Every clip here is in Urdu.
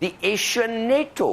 the Asian NATO,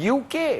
UK,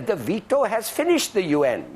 the veto has finished the UN।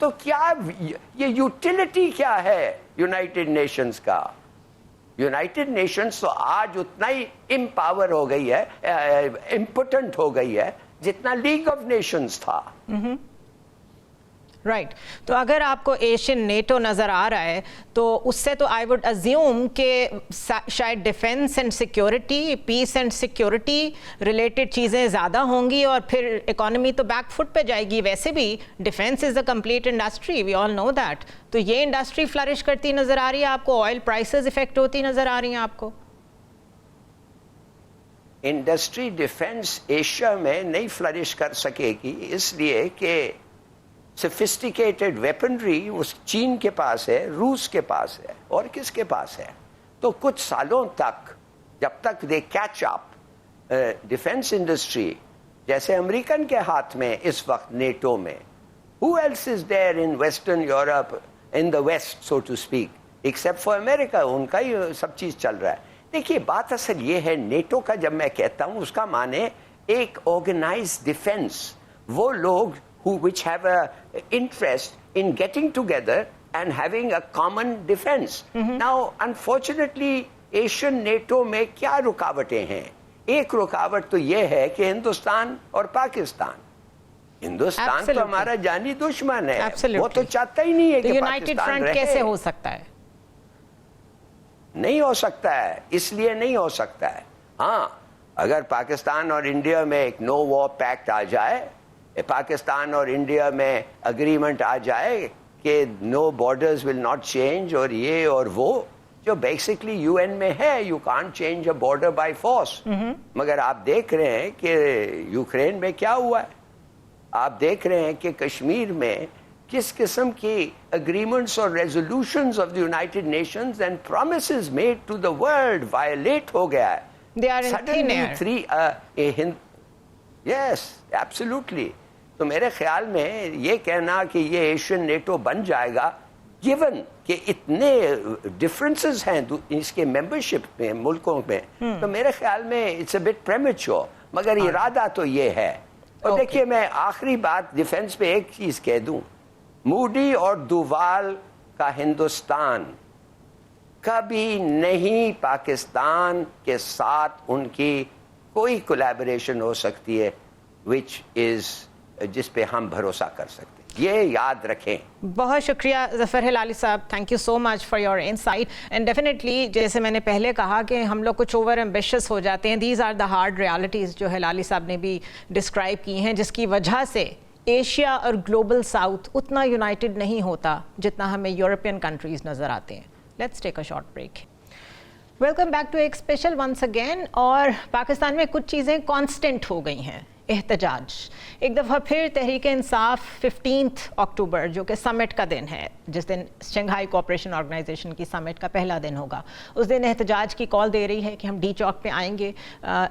تو کیا یہ یوٹیلٹی کیا ہے یونائٹڈ نیشنز کا؟ یونائٹڈ نیشنز تو آج اتنا ہی امپاور ہو گئی ہے, امپوٹنٹ ہو گئی ہے جتنا لیگ آف نیشنز تھا. رائٹ. تو اگر آپ کو ایشین نیٹو نظر آ رہا ہے تو اس سے تو آئی وڈ ازیوم کہ شاید defence and security, piece and security related چیزیں زیادہ ہوں گی, اور پھر اکانومی تو بیک فٹ پہ جائے گی. ویسے بھی defence is a complete industry, we all know that. تو یہ انڈسٹری فلرش کرتی نظر آ رہی ہے آپ کو, آئل پرائسز افیکٹ ہوتی نظر آ رہی ہیں آپ کو؟ انڈسٹری ڈیفینس ایشیا میں نہیں فلرش کر سکے گی, اس لیے کہ سفسٹیکیٹڈ ویپنری اس چین کے پاس ہے, روس کے پاس ہے, اور کس کے پاس ہے. تو کچھ سالوں تک جب تک دے کیچ اپ ڈیفینس انڈسٹری, جیسے امریکن کے ہاتھ میں اس وقت نیٹو میں, who else is there in Western Europe, in the West so to speak, except for America, ان کا ہی سب چیز چل رہا ہے. دیکھیے بات اصل یہ ہے, نیٹو کا جب میں کہتا ہوں اس کا معنی ایک آرگنائز ڈیفینس, وہ لوگ which have a interest in getting together and having a common defense. Now unfortunately Asian NATO میں کیا رکاوٹیں ہیں؟ ایک رکاوٹ تو یہ ہے کہ ہندوستان اور پاکستان, ہندوستان تو ہمارا جانی دشمن ہے, وہ تو چاہتا ہی نہیں ہے کہ یونائٹڈ فرنٹ کیسے ہو سکتا ہے؟ نہیں ہو سکتا ہے, اس لیے نہیں ہو سکتا ہے. ہاں اگر پاکستان اور انڈیا میں ایک نو وار پیکٹ آ جائے, پاکستان اور انڈیا میں اگریمنٹ آ جائے کہ نو بارڈرز ول ناٹ چینج, اور یہ اور وہ جو بیسکلی یو این میں ہے, you can't change a border by force. مگر آپ دیکھ رہے ہیں کہ یوکرین میں کیا ہوا ہے, آپ دیکھ رہے ہیں کہ کشمیر میں کس قسم کی اگریمنٹس اور resolutions of the United Nations and promises made to the world violate ہو گیا ہے. Yes absolutely. تو میرے خیال میں یہ کہنا کہ یہ ایشین نیٹو بن جائے گا, گیون کہ اتنے ڈفرینسز ہیں اس کے ممبرشپ میں ملکوں میں, تو میرے خیال میں اٹس اے بٹ پریمیچور. مگر ارادہ تو یہ ہے. اور دیکھیے میں آخری بات ڈیفینس پہ ایک چیز کہہ دوں, موڈی اور دووال کا ہندوستان کبھی نہیں پاکستان کے ساتھ ان کی کوئی کولیبریشن ہو سکتی ہے which is جس پہ ہم بھروسہ کر سکتے ہیں, یہ یاد رکھیں. بہت شکریہ ظفر ہلالی صاحب, thank you so much for your insight. And definitely جیسے میں نے پہلے کہا کہ ہم لوگ کچھ اوور ایمبیشس ہو جاتے ہیں. These are the hard realities جو ہلالی صاحب نے بھی ڈسکرائب کی ہیں, جس کی وجہ سے ایشیا اور گلوبل ساؤتھ اتنا یونائٹڈ نہیں ہوتا جتنا ہمیں یورپین کنٹریز نظر آتے ہیں. Let's take a short break. Welcome back to ایک اسپیشل ونس اگین. اور پاکستان میں کچھ چیزیں کانسٹنٹ ہو گئی ہیں. احتجاج ایک دفعہ پھر تحریک انصاف 15 اکتوبر جو کہ سمٹ کا دن ہے, جس دن شنگھائی کوآپریشن آرگنائزیشن کی سمٹ کا پہلا دن ہوگا, اس دن احتجاج کی کال دے رہی ہے کہ ہم ڈی چوک پہ آئیں گے.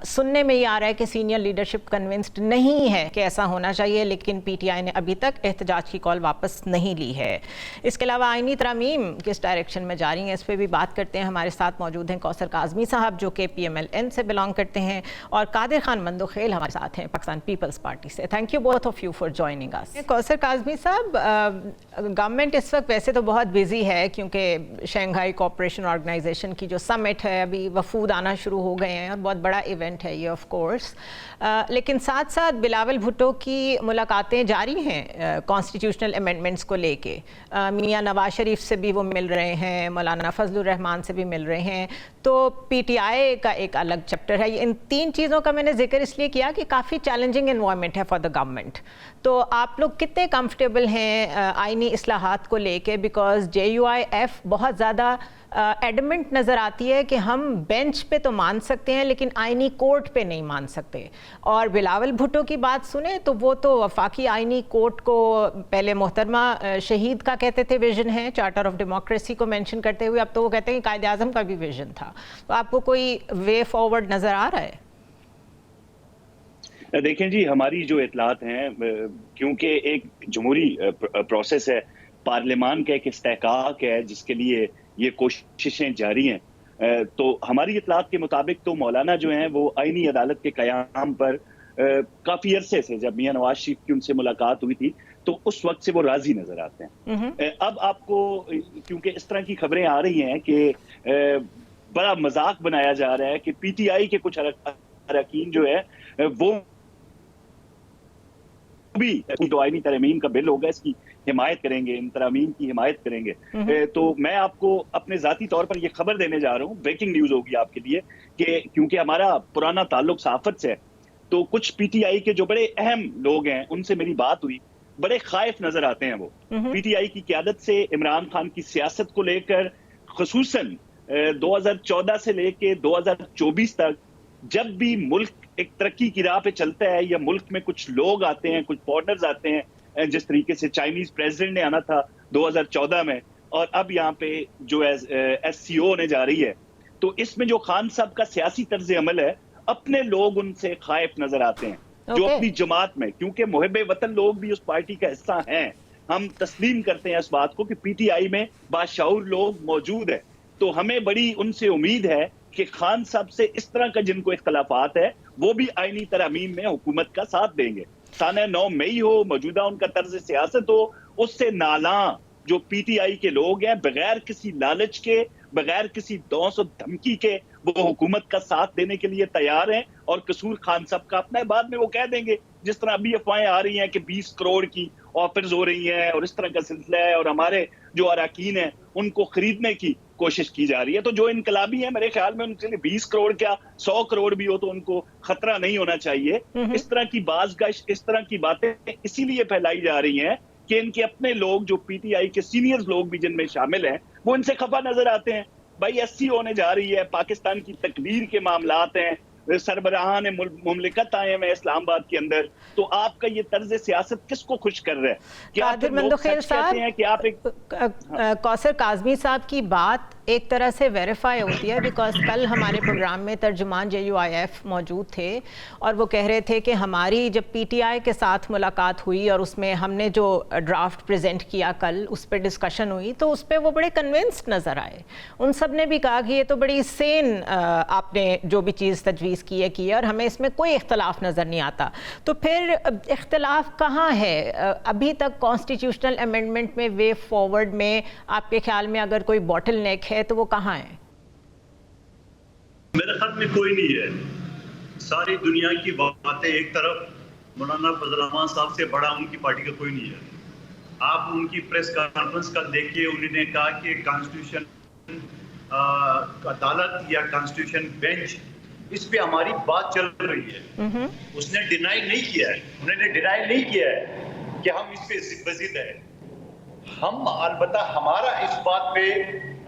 سننے میں یہ آ رہا ہے کہ سینئر لیڈرشپ کنونسڈ نہیں ہے کہ ایسا ہونا چاہیے, لیکن پی ٹی آئی نے ابھی تک احتجاج کی کال واپس نہیں لی ہے. اس کے علاوہ آئینی ترامیم کس ڈائریکشن میں جاری ہیں, اس پہ بھی بات کرتے ہیں. ہمارے ساتھ موجود ہیں کوثر کاظمی صاحب جو کہ PMLN سے بلانگ کرتے ہیں, اور قادر خان مندوخیل ہمارے ساتھ ہیں پاکستان پیپلز پارٹی سے. Thank you both of you for joining us. Kausar Kazmi sahab, government اس وقت ویسے تو بہت بزی ہے کیونکہ شنگھائی کوآپریشن آرگنائزیشن کی جو سمٹ ہے ابھی وفود آنا شروع ہو گئے ہیں, اور بہت بڑا ایونٹ ہے یہ آف کورس, لیکن ساتھ ساتھ بلاول بھٹو کی ملاقاتیں جاری ہیں کانسٹیٹیوشنل امینڈمنٹس کو لے کے. میاں نواز شریف سے بھی وہ مل رہے ہیں, مولانا فضل الرحمان سے بھی مل رہے ہیں. تو پی ٹی آئی کا ایک الگ چیپٹر ہے. ان تین چیزوں کا میں نے ذکر اس لیے کیا کہ کافی چیلنجنگ انوائرمنٹ ہے فار دا گورنمنٹ. تو آپ لوگ کتنے کمفرٹیبل ہیں آئینی اصلاحات کو لے کے, بیکاز JUIF بہت زیادہ ایڈمنٹ نظر آتی ہے کہ ہم بینچ پہ تو مان سکتے ہیں لیکن آئینی کورٹ پہ نہیں مان سکتے. اور بلاول بھٹو کی بات سنیں تو وہ تو وفاقی آئینی کورٹ کو پہلے محترمہ شہید کا کہتے تھے ویژن ہے, چارٹر آف ڈیموکریسی کو مینشن کرتے ہوئے, اب تو وہ کہتے ہیں کہ قائد اعظم کا بھی ویژن تھا. تو آپ کو کوئی وے فارورڈ نظر آ رہا ہے؟ دیکھیں جی, ہماری جو اطلاعات ہیں, کیونکہ ایک جمہوری پروسیس ہے, پارلیمان کا ایک استحقاق ہے جس کے لیے یہ کوششیں جاری ہیں, تو ہماری اطلاعات کے مطابق تو مولانا جو ہیں وہ آئینی عدالت کے قیام پر کافی عرصے سے جب میاں نواز شریف کی ان سے ملاقات ہوئی تھی تو اس وقت سے وہ راضی نظر آتے ہیں. اب آپ کو کیونکہ اس طرح کی خبریں آ رہی ہیں کہ بڑا مذاق بنایا جا رہا ہے کہ پی ٹی آئی کے کچھ اراکین جو ہے وہ بھی جو آئینی ترمیم کا بل ہوگا اس کی حمایت کریں گے, ان ترامیم کی حمایت کریں گے. تو میں آپ کو اپنے ذاتی طور پر یہ خبر دینے جا رہا ہوں, بریکنگ نیوز ہوگی آپ کے لیے, کہ کیونکہ ہمارا پرانا تعلق صحافت سے ہے تو کچھ پی ٹی آئی کے جو بڑے اہم لوگ ہیں ان سے میری بات ہوئی, بڑے خائف نظر آتے ہیں وہ پی ٹی آئی کی قیادت سے عمران خان کی سیاست کو لے کر, خصوصاً 2014 سے لے کے 2024 تک جب بھی ملک ایک ترقی کی راہ پہ چلتا ہے یا ملک میں کچھ لوگ آتے ہیں, کچھ فارنرز آتے ہیں, جس طریقے سے چائنیز پریزیڈنٹ نے آنا تھا 2014 میں اور اب یہاں پہ جو ایس سی او ہونے جا رہی ہے, تو اس میں جو خان صاحب کا سیاسی طرز عمل ہے اپنے لوگ ان سے خائف نظر آتے ہیں جو اپنی جماعت میں, کیونکہ محب وطن لوگ بھی اس پارٹی کا حصہ ہیں, ہم تسلیم کرتے ہیں اس بات کو کہ پی ٹی آئی میں باشعور لوگ موجود ہیں, تو ہمیں بڑی ان سے امید ہے کہ خان صاحب سے اس طرح کا جن کو اختلافات ہے وہ بھی آئینی ترامیم میں حکومت کا ساتھ دیں گے. سانحہ 9 مئی ہو, موجودہ ان کا طرز سیاست ہو, اس سے نالاں جو پی ٹی آئی کے لوگ ہیں بغیر کسی لالچ کے, بغیر کسی دھوس و دھمکی کے وہ حکومت کا ساتھ دینے کے لیے تیار ہیں, اور قصور خان صاحب کا اپنا ہے. بعد میں وہ کہہ دیں گے, جس طرح ابھی افواہیں آ رہی ہیں کہ 20 کروڑ کی آفرز ہو رہی ہیں اور اس طرح کا سلسلہ ہے, اور ہمارے جو اراکین ہیں ان کو خریدنے کی کوشش کی جا رہی ہے. تو جو انقلابی ہیں میرے خیال میں ان کے لیے 20 کروڑ کیا 100 کروڑ بھی ہو تو ان کو خطرہ نہیں ہونا چاہیے. اس طرح کی بازگشت, اس طرح کی باتیں اسی لیے پھیلائی جا رہی ہیں کہ ان کے اپنے لوگ جو پی ٹی آئی کے سینئرز لوگ بھی جن میں شامل ہیں وہ ان سے خفا نظر آتے ہیں. بھائی ایس سی ہونے جا رہی ہے, پاکستان کی تکبیر کے معاملات ہیں, سربراہان مملکت آئے ہیں اسلام آباد کے اندر, تو آپ کا یہ طرز سیاست کس کو خوش کر رہا ہے؟ کیا قادر مندوخیل صاحب, کوثر کاظمی صاحب کی بات ایک طرح سے ویریفائی ہوتی ہے, بیکاز کل ہمارے پروگرام میں ترجمان JUIF موجود تھے اور وہ کہہ رہے تھے کہ ہماری جب پی ٹی آئی کے ساتھ ملاقات ہوئی اور اس میں ہم نے جو ڈرافٹ پریزنٹ کیا کل, اس پہ ڈسکشن ہوئی تو اس پہ وہ بڑے کنونسڈ نظر آئے. ان سب نے بھی کہا کہ یہ تو بڑی سین آپ نے جو بھی چیز تجویز کی ہے اور ہمیں اس میں کوئی اختلاف نظر نہیں آتا. تو پھر اختلاف کہاں ہے؟ ابھی تک کانسٹیٹیوشنل امینڈمنٹ میں وے فارورڈ میں آپ کے خیال میں اگر کوئی باٹل نیک ہے تو وہ کہاں ہے؟ میرے خیال میں کوئی نہیں ہے. ساری دنیا کی باتیں ایک طرف, مولانا فضل الرحمان صاحب سے بڑا ان کی پارٹی کا کوئی نہیں ہے. آپ ان کی پریس کانفرنس کل دیکھیے, انہوں نے کہا کہ کانسٹیٹیوشن عدالت یا کانسٹیٹیوشن بینچ اس پہ ہماری بات چل رہی ہے. اس نے ڈینائی نہیں کیا ہے, انہوں نے ڈینائی نہیں کیا ہے کہ ہم اس پہ ضد ہیں. ہم البتہ ہمارا اس بات پہ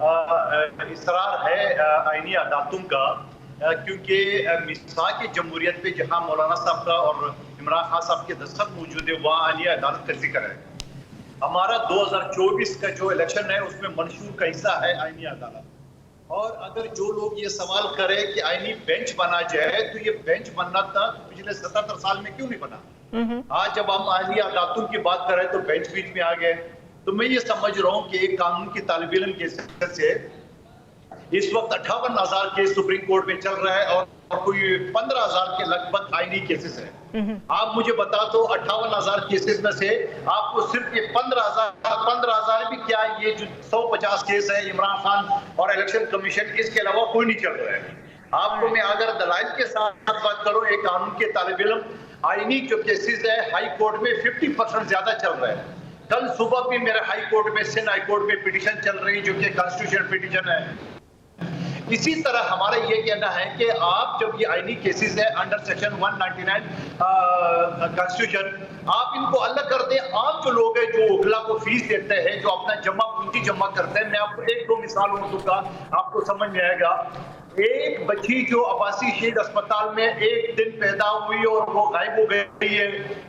اصرار ہے آئینی عدالتوں کا, کیونکہ میثاق جمہوریت پہ جہاں مولانا صاحب کا اور عمران خان صاحب کے دستخط موجود ہے وہاں آئینی عدالت کا ذکر ہے. ہمارا 2024 کا جو الیکشن ہے اس میں منشور کا حصہ ہے آئینی عدالت. اور اگر جو لوگ یہ سوال کرے کہ آئینی بینچ بنا جائے تو یہ بینچ بننا تھا پچھلے 77 سال میں کیوں نہیں بنا؟ آج جب ہم آئینی عدالتوں کی بات کر رہے تو بینچ بیچ میں آ گئے. تو میں یہ سمجھ رہا ہوں کہ ایک قانون کی طالب علم کے حیثیت سے اس وقت 58,000 کیس سپریم کورٹ میں چل رہا ہے اور کوئی 15,000 کے لگ بھگ آئینی کیسز ہیں. آپ مجھے بتا دو 58,000 کیسز میں سے آپ کو صرف یہ 15,000 بھی کیا, یہ جو 150 کیس ہے عمران خان اور الیکشن کمیشن, اس کے علاوہ کوئی نہیں چل رہا ہے. آپ کو میں اگر دلائل کے ساتھ بات کروں, ایک قانون کے طالب علم, آئینی جو کیسز ہے ہائی کورٹ میں 50% زیادہ چل رہا ہے. کل صبح بھی میرے ہائی کورٹ میں, سندھ ہائی کورٹ میں پٹیشن چل رہی جو کہ کانسٹیٹیوشن پٹیشن ہے. اسی طرح ہمارا یہ کہنا ہے کہ آپ جب یہ آئینی کیسز ہے انڈر سیکشن 199 کانسٹیٹیوشن, آپ ان کو الگ کر دیں. آپ جو لوگ ہیں جو وکلا کو فیس دیتے ہیں, جو اپنا پونجی جمع کرتے ہیں, میں آپ کو 1-2 مثال دوں گا, آپ کو سمجھ میں آئے گا. ایک بچی جو عباسی شہید اسپتال میں ایک دن پیدا ہوئی اور وہ غائب ہو گئی ہے,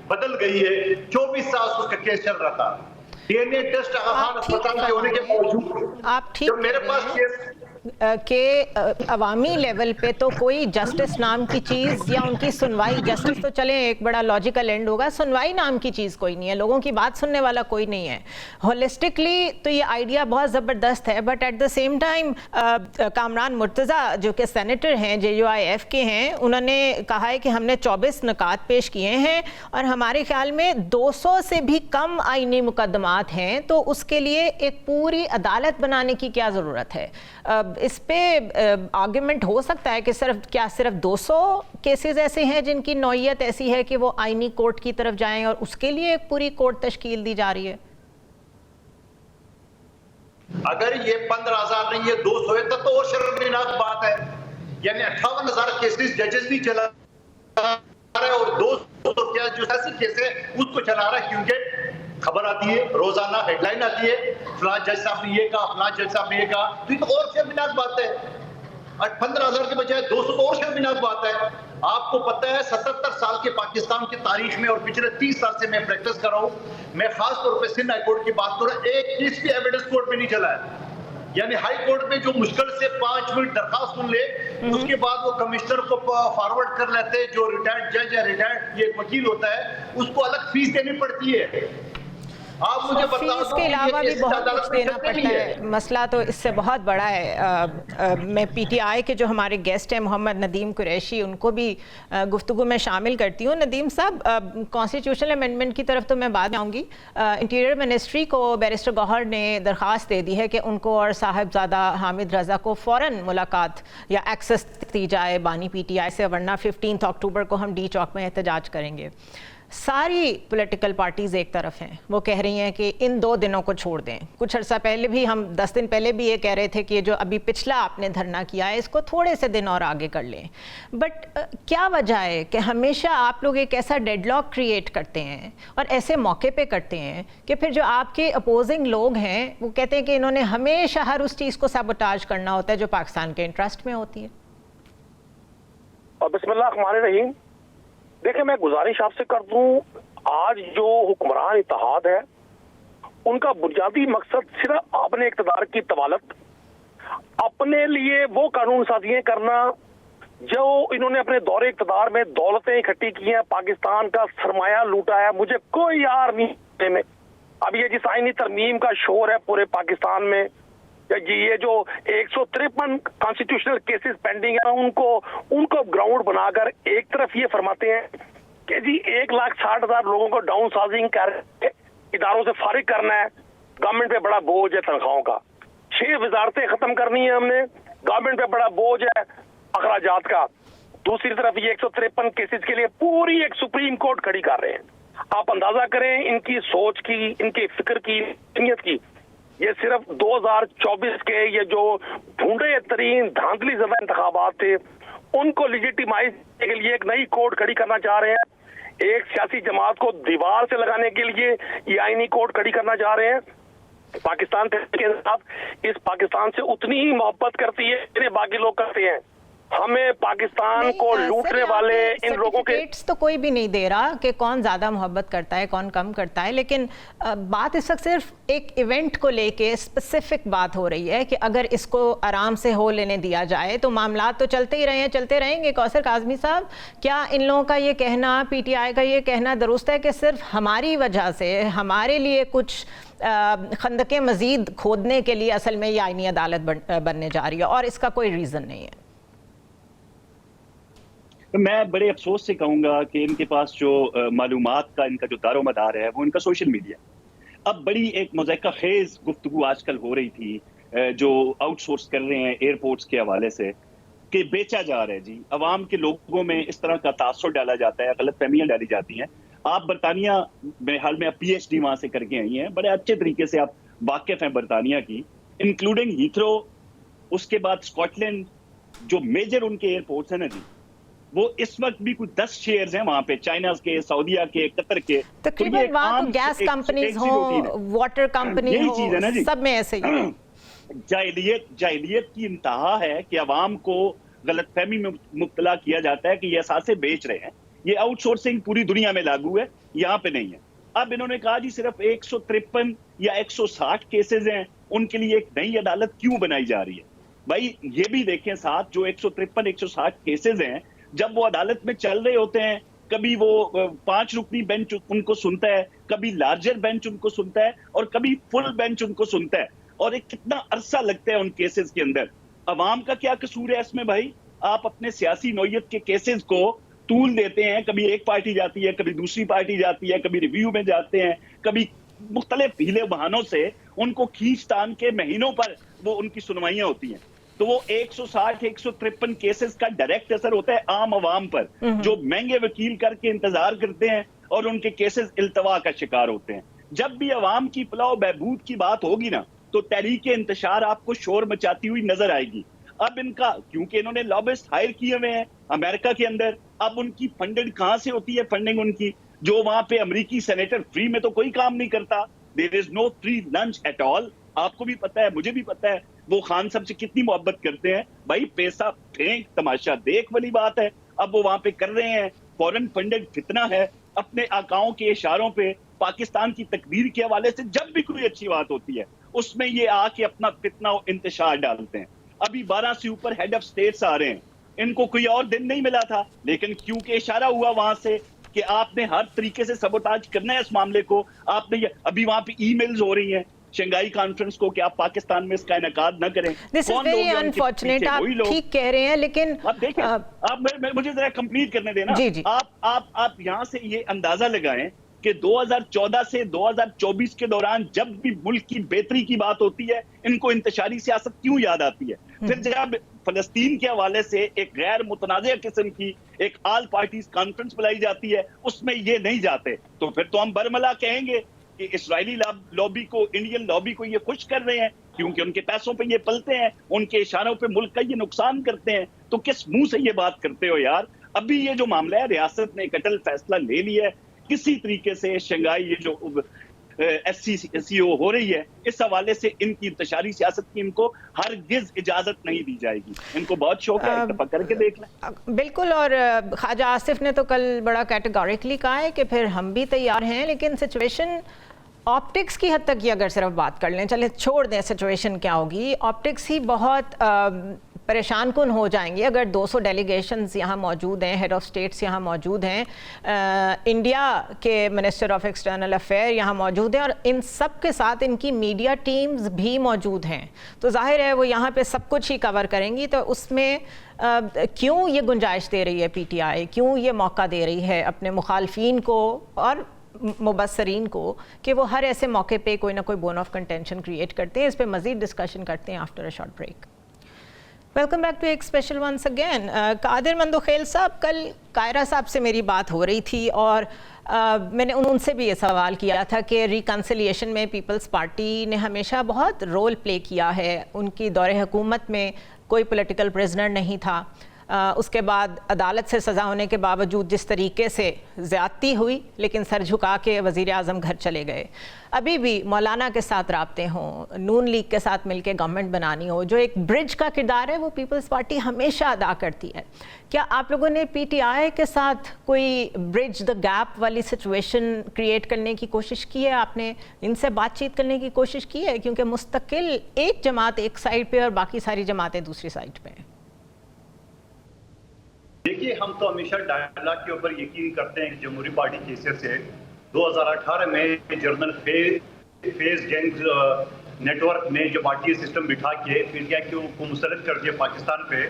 بدل گئی ہے, 24 سال اس کا کیس چل رہا تھا. DNA ٹیسٹ آغا خان اسپتال کے ہونے کے باوجود, آپ ٹھیک میرے پاس کیس کہ عوامی لیول پہ تو کوئی جسٹس نام کی چیز یا ان کی سنوائی، جسٹس تو چلیں ایک بڑا لاجیکل اینڈ ہوگا، سنوائی نام کی چیز کوئی نہیں ہے، لوگوں کی بات سننے والا کوئی نہیں ہے. ہولسٹکلی تو یہ آئیڈیا بہت زبردست ہے، but at the same time Kamran Murtaza جو کہ سینیٹر ہیں JUIF کے ہیں، انہوں نے کہا ہے کہ ہم نے 24 نکات پیش کیے ہیں اور ہمارے خیال میں 200 سے بھی کم آئینی مقدمات ہیں، تو اس کے لیے ایک پوری عدالت بنانے کی کیا ضرورت ہے؟ اس پہ آرگیومنٹ ہو سکتا ہے کہ صرف 200 کیسز ایسے ہیں جن کی نوعیت ایسی ہے کہ وہ آئینی کورٹ کی طرف جائیں اور اس کے لیے ایک پوری کورٹ تشکیل دی جا رہی ہے؟ اگر یہ 15,000 نہیں، یہ 200 ہے تو اور شرمناک بات ہے. یعنی 58,000 کیسز ججز بھی چلا رہا ہے اور 200 کیس جو ایسی کیس ہے اس کو چلا رہا ہے، کیونکہ خبر آتی ہے روزانہ، ہیڈ لائن آتی ہے فلاں جج صاحب نے یہ کہا، فلاں جج صاحب نے یہ کہا، تو یہ تو اور شرمناک بات ہے. 15,000 کے بجائے 200 تو اور شرمناک بات ہے. آپ کو پتہ ہے 77 سال کے پاکستان کی تاریخ میں اور پچھلے 30 سال سے میں پریکٹس کر رہا ہوں، میں خاص طور پہ سندھ ہائی کورٹ کی بات کر رہا ہوں، ایک کیس بھی ایویڈنس کورٹ میں نہیں چلا ہے. یعنی ہائی کورٹ میں جو مشکل سے 5 منٹ درخواست سن لے، اس کے بعد وہ کمشنر کو فارورڈ کر لیتے، جو ریٹائرڈ جج ہے، ریٹائرڈ یہ وکیل ہوتا ہے، اس کو الگ فیس دینی پڑتی ہے. آپ مجھے فیس کے علاوہ بھی بہت کچھ دینا پڑتا ہے. مسئلہ تو اس سے بہت بڑا ہے. میں PTI کے جو ہمارے گیسٹ ہیں محمد ندیم قریشی، ان کو بھی گفتگو میں شامل کرتی ہوں. ندیم صاحب، کانسٹیٹیوشنل امینڈمنٹ کی طرف تو میں بعد میں آؤں گی. انٹیریئر منسٹری کو بیرسٹر گوہر نے درخواست دے دی ہے کہ ان کو اور صاحبزادہ حامد رضا کو فوراً ملاقات یا ایکسس دی جائے بانی PTI سے، ورنہ 15 اکتوبر کو ہم ڈی چوک میں احتجاج کریں گے. ساری پولیٹیکل پارٹیز ایک طرف ہیں، وہ کہہ رہی ہیں کہ ان 2 دنوں کو چھوڑ دیں. کچھ عرصہ پہلے بھی ہم 10 دن پہلے بھی یہ کہہ رہے تھے کہ یہ جو ابھی پچھلا آپ نے دھرنا کیا ہے اس کو تھوڑے سے دن اور آگے کر لیں. بٹ کیا وجہ ہے کہ ہمیشہ آپ لوگ ایک ایسا ڈیڈ لاک کریٹ کرتے ہیں اور ایسے موقع پہ کرتے ہیں کہ پھر جو آپ کے اپوزنگ لوگ ہیں وہ کہتے ہیں کہ انہوں نے ہمیشہ ہر اس چیز کو سیبوٹاج کرنا ہوتا ہے جو پاکستان کے انٹرسٹ میں ہوتی ہے؟ بسم اللہ الرحمن الرحیم. دیکھیں، میں گزارش آپ سے کر دوں، آج جو حکمران اتحاد ہے ان کا بنیادی مقصد صرف اپنے اقتدار کی طوالت، اپنے لیے وہ قانون سازیاں کرنا جو انہوں نے اپنے دور اقتدار میں دولتیں اکٹھی کی ہیں، پاکستان کا سرمایہ لوٹا ہے. مجھے کوئی یار نہیں میں اب یہ جس آئینی ترمیم کا شور ہے پورے پاکستان میں، یہ جو 153 کانسٹیٹیوشنل کیسز پینڈنگ ہیں، ان کو گراؤنڈ بنا کر ایک طرف یہ فرماتے ہیں کہ جی 1,60,000 لوگوں کو ڈاؤن سائزنگ کر اداروں سے فارغ کرنا ہے، گورنمنٹ پہ بڑا بوجھ ہے تنخواہوں کا. 6 وزارتیں ختم کرنی ہے ہم نے، گورنمنٹ پہ بڑا بوجھ ہے اخراجات کا. دوسری طرف یہ 153 کیسز کے لیے پوری ایک سپریم کورٹ کھڑی کر رہے ہیں. آپ اندازہ کریں ان کی سوچ کی، ان کی فکر کی، نیت کی. یہ صرف 2024 کے یہ جو ڈھونڈے ترین دھاندلی زدہ انتخابات تھے ان کو لیجیٹیمائز کرنے کے لیے ایک نئی کورٹ کھڑی کرنا چاہ رہے ہیں. ایک سیاسی جماعت کو دیوار سے لگانے کے لیے یہ آئینی کورٹ کھڑی کرنا چاہ رہے ہیں. پاکستان کے ساتھ اس پاکستان سے اتنی ہی محبت کرتی ہے جتنے باقی لوگ کرتے ہیں. ہمیں پاکستان کو لوٹنے والے ان لوگوں کے تو کوئی بھی نہیں دے رہا کہ کون زیادہ محبت کرتا ہے کون کم کرتا ہے، لیکن بات اس وقت صرف ایک ایونٹ کو لے کے اسپیسیفک بات ہو رہی ہے کہ اگر اس کو آرام سے ہو لینے دیا جائے تو معاملات تو چلتے ہی رہے ہیں، چلتے رہیں گے. کوثر کاظمی صاحب، کیا ان لوگوں کا یہ کہنا، PTI کا یہ کہنا درست ہے کہ صرف ہماری وجہ سے ہمارے لیے کچھ خندقیں مزید کھودنے کے لیے اصل میں یہ آئینی عدالت بننے جا رہی ہے اور اس کا کوئی ریزن نہیں ہے؟ میں بڑے افسوس سے کہوں گا کہ ان کے پاس جو معلومات کا ان کا جو دار و مدار ہے وہ ان کا سوشل میڈیا. اب بڑی ایک مذائقہ خیز گفتگو آج کل ہو رہی تھی جو آؤٹ سورس کر رہے ہیں ایئرپورٹس کے حوالے سے کہ بیچا جا رہا ہے. جی عوام کے لوگوں میں اس طرح کا تاثر ڈالا جاتا ہے، غلط فہمیاں ڈالی جاتی ہیں. آپ برطانیہ میں حال میں PhD وہاں سے کر کے آئی ہیں، بڑے اچھے طریقے سے آپ واقف ہیں برطانیہ کی، انکلوڈنگ ہیتھرو، اس کے بعد اسکاٹ لینڈ، جو میجر ان کے ایئرپورٹس ہیں نا جی، وہ اس وقت بھی کچھ 10 شیئرز ہیں وہاں پہ، چائنا کے، سعودیہ کے، قطر کے. تقریباً وہاں تو گیس کمپنیز ہوں، واٹر کمپنی ہوں، سب میں ایسے ہی. جاہلیت کی انتہا ہے کہ عوام کو غلط فہمی میں مبتلا کیا جاتا ہے کہ یہ اثاثے بیچ رہے ہیں. یہ آؤٹ سورسنگ پوری دنیا میں لاگو ہے، یہاں پہ نہیں ہے. اب انہوں نے کہا جی صرف 153 یا 160 کیسز ہیں، ان کے لیے ایک نئی عدالت کیوں بنائی جا رہی ہے؟ بھائی یہ بھی دیکھیں ساتھ جو 153 160 کیسز ہیں جب وہ عدالت میں چل رہے ہوتے ہیں کبھی وہ 5 رکنی بینچ ان کو سنتا ہے, کبھی لارجر بینچ ان کو سنتا ہے اور کبھی فل بینچ ان کو سنتا ہے, اور ایک کتنا عرصہ لگتا ہے ان کیسز کے اندر. عوام کا کیا قصور ہے اس میں بھائی؟ آپ اپنے سیاسی نوعیت کے کیسز کو طول دیتے ہیں, کبھی ایک پارٹی جاتی ہے, کبھی دوسری پارٹی جاتی ہے, کبھی ریویو میں جاتے ہیں, کبھی مختلف ہیلے بہانوں سے ان کو کھینچ تان کے مہینوں پر وہ ان کی سنوائیاں ہوتی ہیں. تو وہ 160 153 کیسز کا ڈائریکٹ اثر ہوتا ہے عام عوام پر, جو مہنگے وکیل کر کے انتظار کرتے ہیں اور ان کے کیسز التوا کا شکار ہوتے ہیں. جب بھی عوام کی فلاح و بہبود کی بات ہوگی نا تو تحریک انتشار آپ کو شور مچاتی ہوئی نظر آئے گی. اب ان کا کیونکہ انہوں نے لابسٹ ہائر کیے ہوئے ہیں امریکہ کے اندر, اب ان کی فنڈنگ کہاں سے ہوتی ہے؟ فنڈنگ ان کی جو وہاں پہ امریکی سینیٹر فری میں تو کوئی کام نہیں کرتا. دیر از نو فری لنچ ایٹ آل. آپ کو بھی پتا ہے, مجھے بھی پتا ہے وہ خان صاحب سے کتنی محبت کرتے ہیں. بھائی پیسہ پھینک تماشا دیکھ والی بات ہے. اب وہ وہاں پہ کر رہے ہیں, فورن فنڈڈ فتنہ ہے. اپنے آقاؤں کے اشاروں پہ پاکستان کی تقدیر کے حوالے سے جب بھی کوئی اچھی بات ہوتی ہے اس میں یہ آ کے اپنا فتنہ و انتشار ڈالتے ہیں. ابھی 12 سے اوپر ہیڈ آف سٹیٹس آ رہے ہیں, ان کو کوئی اور دن نہیں ملا تھا, لیکن کیونکہ اشارہ ہوا وہاں سے کہ آپ نے ہر طریقے سے سبوتاج کرنا ہے اس معاملے کو, آپ نے ابھی وہاں پہ ای میلز ہو رہی ہیں شنگھائی کانفرنس کو کہ آپ پاکستان میں اس کا انعقاد نہ کریں. دس از ویری انفارچونیٹ, آپ ٹھیک کہہ رہے ہیں, لیکن آپ دیکھیں, آپ مجھے ذرا کمپلیٹ کرنے دینا. آپ یہاں سے یہ اندازہ لگائیں کہ 2014 سے 2024 کے دوران جب بھی ملک کی بہتری کی بات ہوتی ہے ان کو انتشاری سیاست کیوں یاد آتی ہے؟ پھر جب فلسطین کے حوالے سے ایک غیر متنازع قسم کی ایک آل پارٹیز کانفرنس بلائی جاتی ہے اس میں یہ نہیں جاتے, تو پھر تو ہم برملا کہیں گے کہ اسرائیلی لابی کو, انڈین لابی کو یہ خوش کر رہے ہیں کیونکہ ان کے پیسوں پہ یہ پلتے ہیں, ان کے اشاروں پہ ملک کا یہ نقصان کرتے ہیں. تو کس منہ سے یہ بات کرتے ہو یار؟ ابھی یہ جو معاملہ ہے ریاست نے ایک اٹل فیصلہ لے لیا ہے, کسی طریقے سے شنگھائی یہ جو SCO ہو رہی ہے اس حوالے سے ان کی انتشاری سیاست کی ان کو ہرگز اجازت نہیں دی جائے گی. ان کو بہت شوق ہے, ایک دفعہ کر کے دیکھ لیں. بالکل, اور خواجہ آصف نے تو کل بڑا کیٹیگوریکلی کہا ہے کہ پھر ہم بھی تیار ہیں, لیکن سچویشن آپٹکس کی حد تک یہ اگر صرف بات کر لیں, چلے چھوڑ دیں سچویشن کیا ہوگی, آپٹکس ہی بہت پریشان کن ہو جائیں گے اگر 200 ڈیلیگیشنز یہاں موجود ہیں, ہیڈ آف سٹیٹس یہاں موجود ہیں, انڈیا کے منسٹر آف ایکسٹرنل افیئر یہاں موجود ہیں, اور ان سب کے ساتھ ان کی میڈیا ٹیمز بھی موجود ہیں. تو ظاہر ہے وہ یہاں پہ سب کچھ ہی کور کریں گی. تو اس میں کیوں یہ گنجائش دے رہی ہے PTI, کیوں یہ موقع دے رہی ہے اپنے مخالفین کو اور مبصرین کو کہ وہ ہر ایسے موقع پہ کوئی نہ کوئی بون آف کنٹینشن کریٹ کرتے ہیں؟ اس پہ مزید ڈسکشن کرتے ہیں after a short break. Welcome back to ایک special once again. Qadir Mandokhail صاحب, کل قائرہ صاحب سے میری بات ہو رہی تھی اور میں نے ان سے بھی یہ سوال کیا تھا کہ ریکنسیلیشن میں پیپلز پارٹی نے ہمیشہ بہت رول پلے کیا ہے. ان کی دور حکومت میں کوئی پولیٹیکل پریزنر نہیں تھا. اس کے بعد عدالت سے سزا ہونے کے باوجود جس طریقے سے زیادتی ہوئی, لیکن سر جھکا کے وزیر اعظم گھر چلے گئے. ابھی بھی مولانا کے ساتھ رابطے ہوں, نون لیگ کے ساتھ مل کے گورنمنٹ بنانی ہو, جو ایک برج کا کردار ہے وہ پیپلز پارٹی ہمیشہ ادا کرتی ہے. کیا آپ لوگوں نے PTI کے ساتھ کوئی برج دا گیپ والی سچویشن کریٹ کرنے کی کوشش کی ہے؟ آپ نے ان سے بات چیت کرنے کی کوشش کی ہے؟ کیونکہ مستقل ایک جماعت ایک سائڈ پہ اور باقی ساری جماعتیں دوسری سائڈ پہ ہیں. دیکھیے, ہم تو ہمیشہ ڈائلاگ کے اوپر یقین کرتے ہیں کہ جمہوری پارٹی کی حیثیت سے 2018 میں general Faiz gang network نے جو پارٹی سسٹم بٹھا کے PTI کو مسلط کر دیا پاکستان پہ,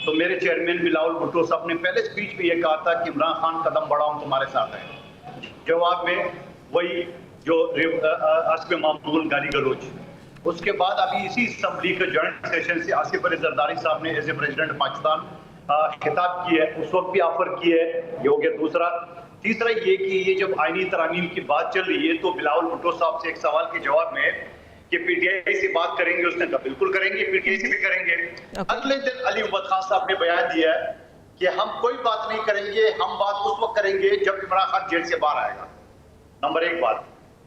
تو میرے چیئرمین بلاول بھٹو صاحب نے پہلے اسپیچ میں یہ کہا تھا کہ عمران خان قدم بڑھاؤں تمہارے ساتھ ہے. جواب میں وہی جو عرض پہ معمول گالی گلوچ. اس کے بعد ابھی اسی اسمبلی کے جوائنٹ سیشن سے آصف علی زرداری صاحب نے ایز اے پریزیڈنٹ پاکستان خطاب کی ہے, اس وقت بھی آفر کی ہے. یہ ہو گیا دوسرا. تیسرا یہ کہ یہ جب آئینی ترامیم کی بات چل رہی ہے تو بلاول بھٹو صاحب سے ایک سوال کے جواب میں کہ PTI سے بات کریں گے, اس نے کہا بالکل کریں گے, PTI سے بھی کریں گے. اگلے دن علی محمد خان صاحب نے بیان دیا ہے کہ ہم کوئی بات نہیں کریں گے, ہم بات اس وقت کریں گے جب عمران خان جیل سے باہر آئے گا. نمبر ایک بات.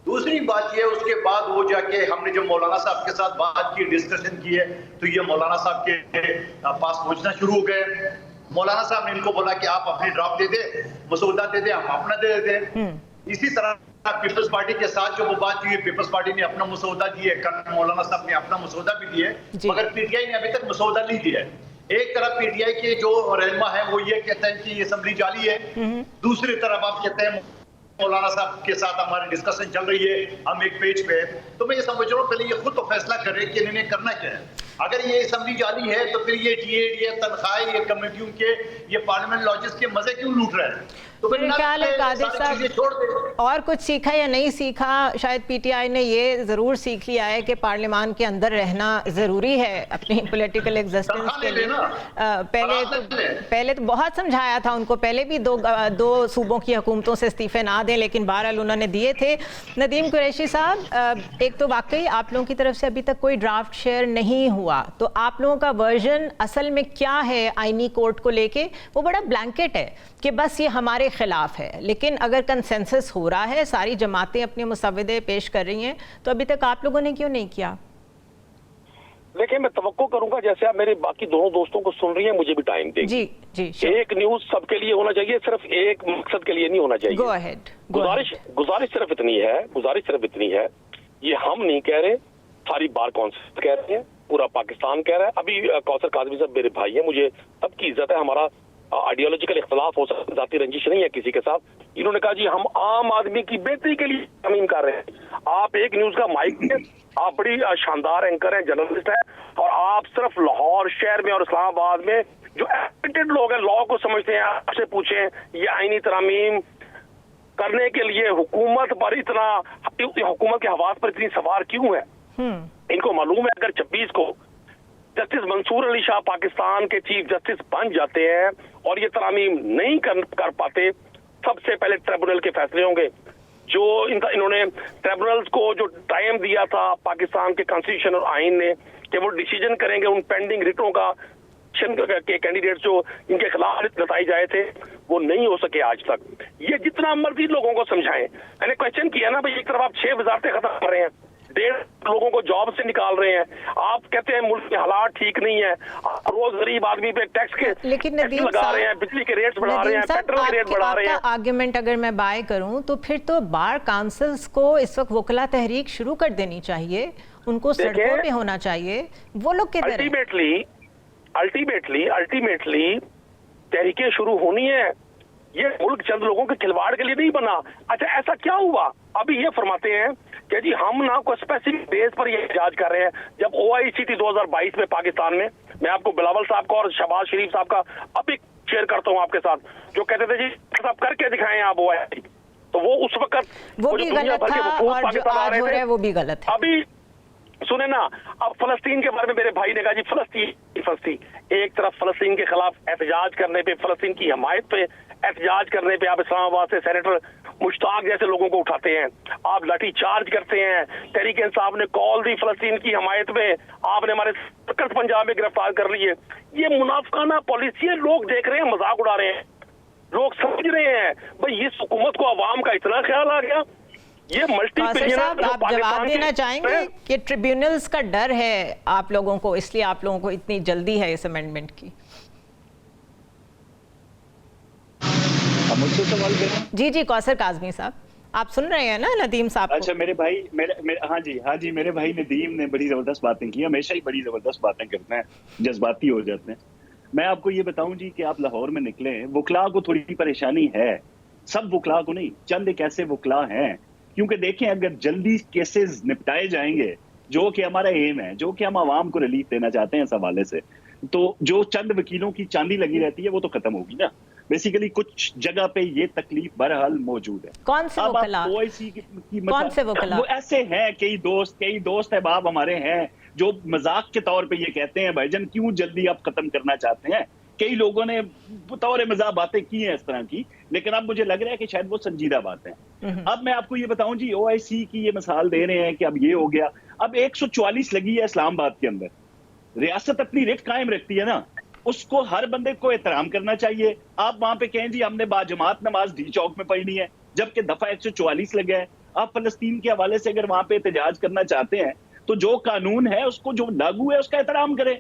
دوسری بات یہ, اس کے بعد وہ جا کے ہم نے جو مولانا صاحب کے ساتھ بات کی, ڈسکشن کی ہے, تو یہ مولانا صاحب کے پاس پہنچنا شروع ہو گئے. مولانا صاحب نے ان کو بولا کہ آپ اپنی ڈراپ دے دیں, مسودہ دے دیں, ہم اپنا دے دیں. اسی طرح پیپلز پارٹی کے ساتھ جو وہ بات کی ہے، پیپلز پارٹی نے اپنا مسودہ دیا ہے، کرنل مولانا صاحب نے اپنا مسودہ بھی دیا ہے، مگر پی ٹی آئی نے ابھی تک مسودہ نہیں دیا ہے. ایک طرف پی ٹی آئی کے جو رہنما ہے وہ یہ کہتے ہیں کہ یہ اسمبلی جعلی ہے، دوسری طرف آپ کہتے ہیں مولانا صاحب کے ساتھ ہماری ڈسکشن چل رہی ہے، ہم ایک پیج پہ ہیں. تو میں یہ سمجھ رہا ہوں پہلے یہ خود تو فیصلہ کرے کہ انہوں نے کرنا کیا ہے. اگر یہ اسمبلی جعلی ہے تو پھر یہ ٹی اے ڈی اے تنخواہیں یہ کمیٹیوں کے یہ پارلیمنٹ لاجز کے مزے کیوں لوٹ رہے ہیں؟ تو میرے خیال ہے قادر صاحب اور کچھ سیکھا یا نہیں سیکھا، شاید پی ٹی آئی نے یہ ضرور سیکھ لیا ہے کہ پارلیمان کے اندر رہنا ضروری ہے اپنی پولیٹیکل ایگزسٹنس کے لیے. پہلے تو بہت سمجھایا تھا ان کو، پہلے بھی دو صوبوں کی حکومتوں سے استعفے نہ دیں، لیکن بہرحال انہوں نے دیے تھے. ندیم قریشی صاحب، ایک تو واقعی آپ لوگوں کی طرف سے ابھی تک کوئی ڈرافٹ شیئر نہیں ہوا، تو آپ لوگوں کا ورژن اصل میں کیا ہے آئینی کورٹ کو لے کے؟ وہ بڑا بلینکٹ ہے کہ بس یہ ہمارے خلاف ہے، لیکن اگر کنسنسس ہو رہا ہے، ساری جماعتیں اپنے مسودے پیش کر رہی ہیں، تو ابھی تک آپ لوگوں نے کیوں نہیں کیا؟ دیکھیں میں توقع کروں گا جیسے آپ میرے باقی دونوں دوستوں کو سن رہی ہیں، مجھے بھی ٹائم دیں. جی جی، ایک نیوز سب کے لیے ہونا چاہیے، صرف ایک مقصد کے لیے نہیں ہونا چاہیے. Go ahead. گزارش صرف اتنی ہے، یہ ہم نہیں کہہ رہے، ساری بار کونسل کہہ رہے ہیں، پورا پاکستان کہہ رہا ہے. ابھی کوثر کاظمی صاحب میرے بھائی ہیں، مجھے سب کی عزت ہے، ہمارا آئیڈیالوجیکل اختلاف ہو سکتا ہے، ذاتی رنجش نہیں ہے کسی کے ساتھ. انہوں نے کہا جی ہم عام آدمی کی بہتری کے لیے ترمیم کر رہے ہیں. آپ ایک نیوز کا مائک ہیں، آپ بڑی شاندار اینکر ہیں، جرنلسٹ ہیں، اور آپ صرف لاہور شہر میں اور اسلام آباد میں جو ایجوکیٹڈ لوگ ہیں، لا کو سمجھتے ہیں، آپ سے پوچھیں یہ آئینی ترامیم کرنے کے لیے حکومت کے حواس پر اتنی سوار کیوں ہے؟ ان کو معلوم ہے اگر 26 کو جسٹس منصور علی شاہ پاکستان کے چیف جسٹس بن جاتے ہیں اور یہ ترامیم نہیں کر پاتے، سب سے پہلے ٹریبونل کے فیصلے ہوں گے. جو انہوں نے ٹریبونلز کو جو ٹائم دیا تھا پاکستان کے کانسٹیٹیوشن اور آئین نے کہ وہ ڈیسیجن کریں گے ان پینڈنگ ریٹوں کا کے کینڈیڈیٹس جو ان کے خلاف بتائے جائے تھے، وہ نہیں ہو سکے آج تک. یہ جتنا مرضی لوگوں کو سمجھائیں. میں نے کوشچن کیا نا بھائی، ایک طرف آپ 6 وزارتیں ختم کر رہے ہیں، 1.5 لوگوں کو جاب سے نکال رہے ہیں، آپ کہتے ہیں ملک کے حالات ٹھیک نہیں ہے، روز غریب آدمی پہ ٹیکس کے لگا رہے ہیں، بجلی کے ریٹس بڑھا رہے ہیں، پیٹرول کے ریٹ بڑھا رہے ہیں. آرگیومنٹ اگر میں بائے کروں تو پھر تو بار کاؤنسلز کو اس وقت وکلا تحریک شروع کر دینی چاہیے، ان کو سڑکوں پہ ہونا چاہیے. وہ لوگ کدھر ہیں؟ الٹیمیٹلی تحریکیں شروع ہونی ہے. یہ ملک چند لوگوں کے کھلواڑ کے لیے نہیں بنا. اچھا ایسا کیا ہوا؟ ابھی یہ فرماتے ہیں کہ جی ہم نہ کوئی اسپیسیفک بیس پر یہ احتجاج کر رہے ہیں. جب OICT 2022 میں پاکستان میں آپ کو بلاول صاحب کا اور شہباز شریف صاحب کا ابھی شیئر کرتا ہوں آپ کے ساتھ، جو کہتے تھے جی صاحب کر کے دکھائیں آپ OICT، تو وہ اس وقت وہ بھی غلط تھا اور جو آج ہو رہا ہے وہ بھی غلط ہے. ابھی سنیں نا، اب فلسطین کے بارے میں میرے بھائی نے کہا جی فلسطین ایک طرف فلسطین کے خلاف احتجاج کرنے پہ، فلسطین کی حمایت پہ احتجاج کرنے پہ آپ اسلام آباد سے سینیٹر مشتاق جیسے لوگوں کو اٹھاتے ہیں، آپ لاٹھی چارج کرتے ہیں. تحریک انصاف نے کال دی فلسطین کی حمایت میں، آپ نے ہمارے سرکٹ پنجاب میں گرفتار کر لیے. یہ منافقانہ پالیسی ہے، لوگ دیکھ رہے ہیں، مذاق اڑا رہے ہیں، لوگ سمجھ رہے ہیں بھائی اس حکومت کو عوام کا اتنا خیال آ گیا. یہ ملٹی صاحب آپ جواب دینا چاہیں گے کہ ٹریبیونلز کا ڈر ہے آپ لوگوں کو، اس لیے آپ لوگوں کو اتنی جلدی ہے اس امینڈمنٹ کی؟ مجھ سے سوال کریں. جی کوثر کاظمی صاحب آپ سن رہے ہیں نا ندیم صاحب کو؟ اچھا میرے بھائی ہاں جی میرے بھائی ندیم نے بڑی زبردست باتیں کی، ہمیشہ ہی بڑی زبردست باتیں کرتے ہیں، جذباتی ہو جاتے ہیں. میں آپ کو یہ بتاؤں جی کہ آپ لاہور میں نکلے، وکلا کو تھوڑی پریشانی ہے، سب وکلا کو نہیں، چند ایک ایسے وکلا ہیں. کیونکہ دیکھیں اگر جلدی کیسز نپٹائے جائیں گے، جو کہ ہمارا ایم ہے، جو کہ ہم عوام کو ریلیف دینا چاہتے ہیں اس حوالے سے، تو جو چند وکیلوں کی چاندی لگی رہتی ہے وہ تو ختم ہوگی نا. بیسیکلی کچھ جگہ پہ یہ تکلیف بہرحال موجود ہے. کون سے وکلا؟ کون سے وکلا؟ وہ ایسے ہیں کئی دوست احباب ہمارے ہیں جو مذاق کے طور پہ یہ کہتے ہیں بھائی جان کیوں جلدی آپ ختم کرنا چاہتے ہیں. کئی لوگوں نے بطور مزاح باتیں کی ہیں اس طرح کی، لیکن اب مجھے لگ رہا ہے کہ شاید وہ سنجیدہ بات ہے. اب میں آپ کو یہ بتاؤں جی OIC کی یہ مثال دے رہے ہیں کہ اب یہ ہو گیا، اب 144 لگی ہے اسلام آباد کے اندر. ریاست اپنی ریٹ قائم رکھتی ہے نا، اس کو ہر بندے کو احترام کرنا چاہیے. آپ وہاں پہ کہیں جی ہم نے باجماعت نماز ڈی چوک میں پڑھنی ہے، جبکہ دفعہ 144 لگا ہے. آپ فلسطین کے حوالے سے اگر وہاں پہ احتجاج کرنا چاہتے ہیں تو جو قانون ہے اس کو جو لاگو ہے اس کا احترام کریں،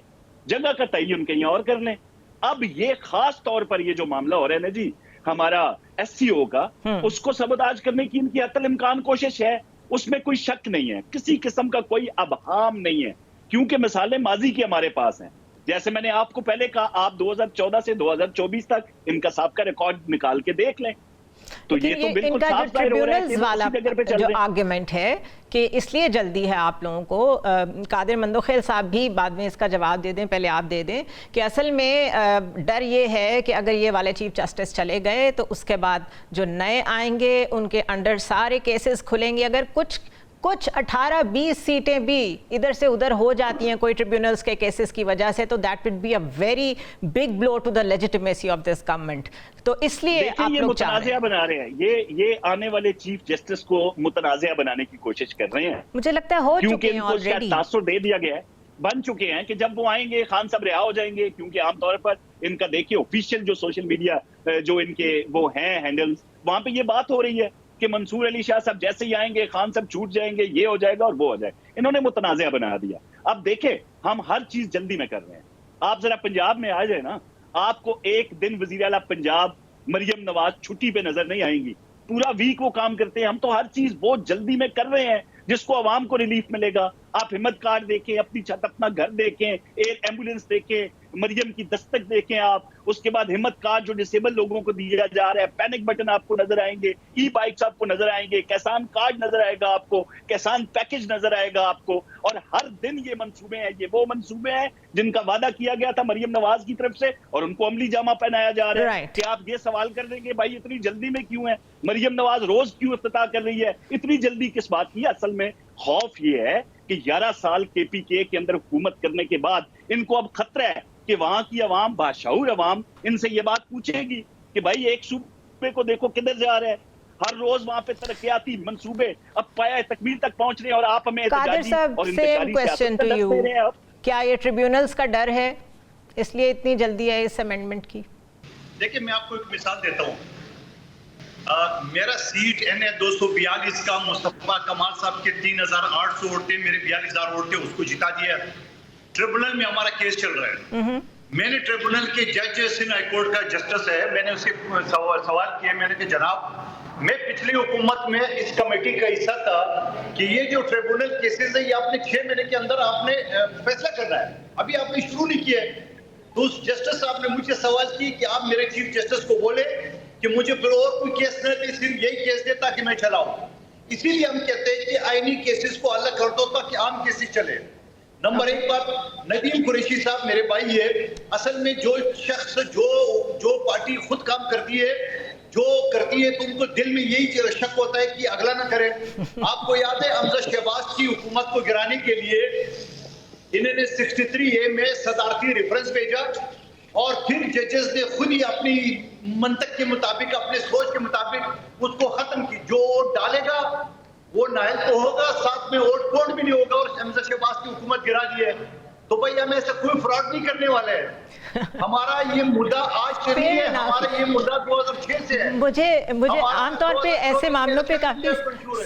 جگہ کا تعین کہیں اور کر لیں. اب یہ خاص طور پر یہ جو معاملہ ہو رہا ہے نا جی، ہمارا SCO کا، اس کو سبوتاج کرنے کی ان کی حتی الامکان کوشش ہے، اس میں کوئی شک نہیں ہے، کسی قسم کا کوئی ابہام نہیں ہے، کیونکہ مثالیں ماضی کی ہمارے پاس ہیں. جیسے میں نے آپ کو پہلے کہا، آپ 2014 سے 2024 تک ان کا سابقہ ریکارڈ نکال کے دیکھ لیں. تو یہ تو بالکل صاف ظاہر ہو رہا ہے کہ والا جو آرگیومنٹ ہے کہ اس لیے جلدی ہے آپ لوگوں کو، قادر مندوخیل صاحب بھی بعد میں اس کا جواب دے دیں، پہلے آپ دے دیں، کہ اصل میں ڈر یہ ہے کہ اگر یہ والے چیف جسٹس چلے گئے تو اس کے بعد جو نئے آئیں گے ان کے انڈر سارے کیسز کھلیں گے. اگر کچھ 18-20 سیٹیں بھی ادھر سے ادھر ہو جاتی ہیں کوئی ٹریبیونلز کے کیسز کی وجہ سے، تو that would be a very big blow to the legitimacy of this government. تو اس لیے آپ لوگ متنازعہ بنا رہے ہیں، یہ آنے والے چیف جسٹس کو متنازعہ بنانے کی کوشش کر رہے ہیں. مجھے لگتا ہے ہو چکے ہیں، کیونکہ ان کو اس کا تاثر دے دیا گیا ہے، بن چکے ہیں کہ جب وہ آئیں گے خان صاحب رہا ہو جائیں گے. کیونکہ عام طور پر ان کا دیکھیے آفیشیل جو سوشل میڈیا جو ان کے وہ ہیں ہینڈلز، وہاں پہ یہ بات ہو رہی ہے کہ منصور علی شاہ صاحب جیسے ہی آئیں گے خان صاحب چھوٹ جائیں گے، یہ ہو جائے گا اور وہ ہو جائے گا. انہوں نے متنازعہ بنا دیا. اب دیکھیں ہم ہر چیز جلدی میں کر رہے ہیں. آپ ذرا پنجاب میں آ جائیں نا، آپ کو ایک دن وزیر اعلیٰ پنجاب مریم نواز چھٹی پہ نظر نہیں آئیں گی. پورا ویک وہ کام کرتے ہیں. ہم تو ہر چیز بہت جلدی میں کر رہے ہیں جس کو عوام کو ریلیف ملے گا. آپ ہمت کارڈ دیکھیں، اپنی چھت اپنا گھر دیکھیں، ایئر ایمبولینس دیکھیں، مریم کی دستک دیکھیں آپ. اس کے بعد ہمت کارڈ جو ڈسیبل لوگوں کو دیا جا رہا ہے، پینک بٹن آپ کو نظر آئیں گے، ای بائکس آپ کو نظر آئیں گے، کسان کارڈ نظر آئے گا آپ کو، کسان پیکج نظر آئے گا آپ کو. اور ہر دن یہ منصوبے ہیں، یہ وہ منصوبے ہیں جن کا وعدہ کیا گیا تھا مریم نواز کی طرف سے، اور ان کو عملی جامہ پہنایا جا رہا ہے. کہ آپ یہ سوال کر دیں گے بھائی اتنی جلدی میں کیوں ہے، مریم نواز روز کیوں افتتاح کر رہی ہے، اتنی جلدی کس بات کی؟ اصل میں خوف یہ ہے کہ 11 سال KPK کے اندر حکومت کرنے کے بعد ان کو اب خطرہ ہے کہ وہاں کی عوام، باشعور عوام، ان سے یہ بات پوچھے گی کہ بھائی ایک صوبے کو دیکھو کدھر جا رہا ہے. ہر روز وہاں پہ ترقیاتی منصوبے اب پایہ تکمیل تک پہنچ رہے ہیں اور آپ ہمیں احتجاجی اور انتشاری سیاست کا دست دے رہے ہیں. کیا یہ ٹریبیونلز کا ڈر ہے اس لیے اتنی جلدی ہے اس امینڈمنٹ کی؟ دیکھیں میں آپ کو ایک مثال دیتا ہوں. میرا سیٹ NA 242 کا مصطفیٰ کمال صاحب کے 3800 ووٹ تھے، میرے 42000 ووٹ تھے، اس کو جتا دیا. ٹریبونل میں ہمارا کیس چل رہا ہے. میں نے ٹریبونل کے جج سندھ ہائی کورٹ کا جسٹس ہے، میں نے اس سے سوال کیا، میں نے کہا جناب میں پچھلی حکومت میں اس کمیٹی کا حصہ تھا کہ یہ جو ٹریبونل کیسز ہے یہ آپ نے 6 مہینے کے اندر آپ نے فیصلہ کرنا ہے، ابھی آپ نے شروع نہیں کیا ہے. تو اس جسٹس صاحب نے مجھے سوال کی کہ آپ میرے چیف جسٹس کو بولے کہ مجھے پھر اور کوئی کیس نہ دے، صرف یہی کیس دے تاکہ میں چلاؤں. اسی لیے ہم کہتے ہیں کہ آئینی کیسز کو الگ کر دو تاکہ عام کیسز چلے. نمبر 1 بات، ندیم قریشی صاحب میرے بھائی ہے. اصل میں جو شخص جو پارٹی خود کام کرتی ہے تو ان کو دل میں یہی شک ہوتا ہے کہ اگلا نہ کرے. آپ کو یاد ہے حمزہ شہباز کی حکومت کو گرانے کے لیے انہوں نے 63A میں صدارتی ریفرنس بھیجا اور پھر ججز نے خود ہی اپنی منطق کے مطابق، اپنے سوچ کے مطابق اس کو ختم کی. جو ووٹ ڈالے گا وہ نائل تو ہوگا، ساتھ میں ووٹ کاؤنٹ بھی نہیں ہوگا، اور حمزہ شہباز کی حکومت گرا دی ہے. تو بھائی ہم ایسا کوئی فراڈ نہیں کرنے والے ہیں. ہمارا یہ مدعا آج سے نہیں ہے، ہمارا یہ مدعا 2006 سے ہے. مجھے عام طور پہ ایسے معاملوں پہ کافی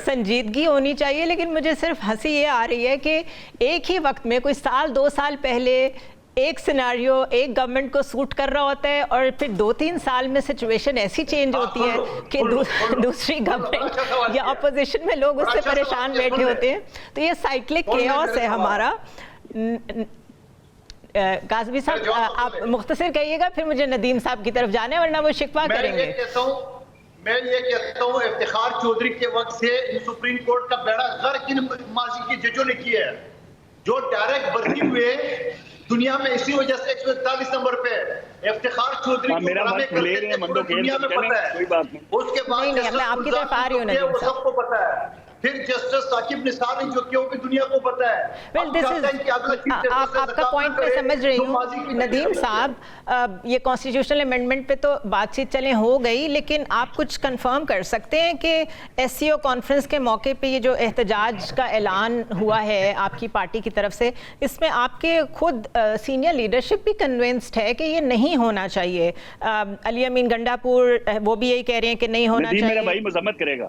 سنجیدگی ہونی چاہیے، لیکن مجھے صرف ہنسی یہ آ رہی ہے کہ ایک ہی وقت میں کوئی 2 سال پہلے ایک سیناریو ایک گورنمنٹ کو سوٹ کر رہا ہوتا ہے اور پھر 2-3 سال میں سچویشن ایسی چینج ہوتی ہے کہ دوسری گورنمنٹ یا اپوزیشن میں لوگ اس سے پریشان بیٹھے ہوتے ہیں. تو یہ سائیکلک کیوس ہے ہمارا. قاسمی صاحب آپ مختصر کہیے گا، پھر مجھے ندیم صاحب کی طرف جانے ورنہ وہ شکوہ کریں گے. میں یہ کہتا ہوں افتخار چودھری کے وقت سے سپریم کورٹ کا بیڑا غرق ان ماضی کے ججوں نے کیا ہے جو ڈائریکٹ بھرتی ہوئے دنیا میں اسی وجہ سے 141 نمبر پہ افتخار چودھری کو ڈرامے کرتے تھے دنیا میں پتہ ہے. اس کے بعد میں آپ کی طرف آ رہی ہوں ندیم صاحب، سب کو پتہ ہے. پھر جسٹس ثاقب نثار جو کیوں کہ دنیا کو پتہ ہے. آپ کا پوائنٹ میں سمجھ رہی ہوں ندیم صاحب. یہ کانسٹیٹیوشنل امینڈمنٹ پہ تو بات چیت چلیں ہو گئی، لیکن آپ کچھ کنفرم کر سکتے ہیں کہ SCO کانفرنس کے موقع پہ یہ جو احتجاج کا اعلان ہوا ہے آپ کی پارٹی کی طرف سے، اس میں آپ کے خود سینئر لیڈرشپ بھی کنونسڈ ہے کہ یہ نہیں ہونا چاہیے؟ علی امین گنڈا پور وہ بھی یہی کہہ رہے ہیں کہ نہیں ہونا چاہیے. میرا بھائی مذمت کرے گا.